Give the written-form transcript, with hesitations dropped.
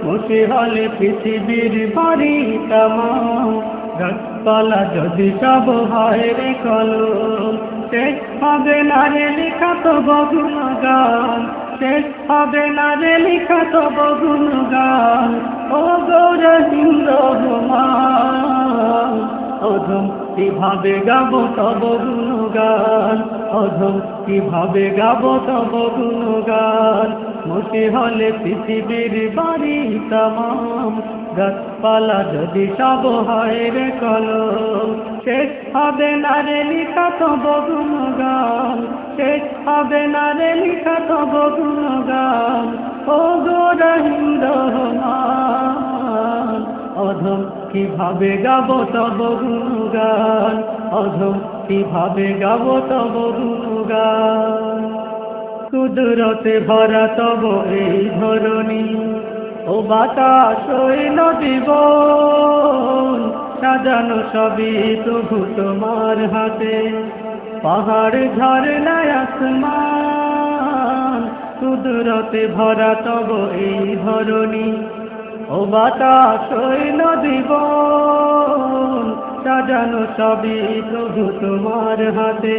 মুছে হলে পৃথিবীর বাড়ি তামাম, গাছপালা যদি সব হয় রে কলম, শেষ হবে না রে লেখা তব গুণগান, শেষ হবে না রে লেখা তব গুণগান। ও গৌরহিম রহমান, অধম কিভাবে গাবো তব গুণগান, অধম কিভাবে গাবো তব গুণগান। মুছে হলে পৃথিবীর বাড়ি তামাম, গাছপালা যদি সব হয় রে কলম, শেষ হবে না রে লেখা তব গুণগান, শেষ হবে না রে লেখা তব গুণগান। ও গো রহিম রহমান, অধম কিভাবে গাবো তব গুণগান, অধম কিভাবে গাবো তব গুণগান। কুদরতে ভরা তব এই ধরণী, ও বাতাস ওই নদী বন, সাজানো সবই প্রভু তোমার হাতে, পাহাড় ঝরনা আসমান। কুদরতে ভরা তব এই ধরণী, ও বাতাস ওই নদী বন, সাজানো সবই প্রভু তোমার হাতে।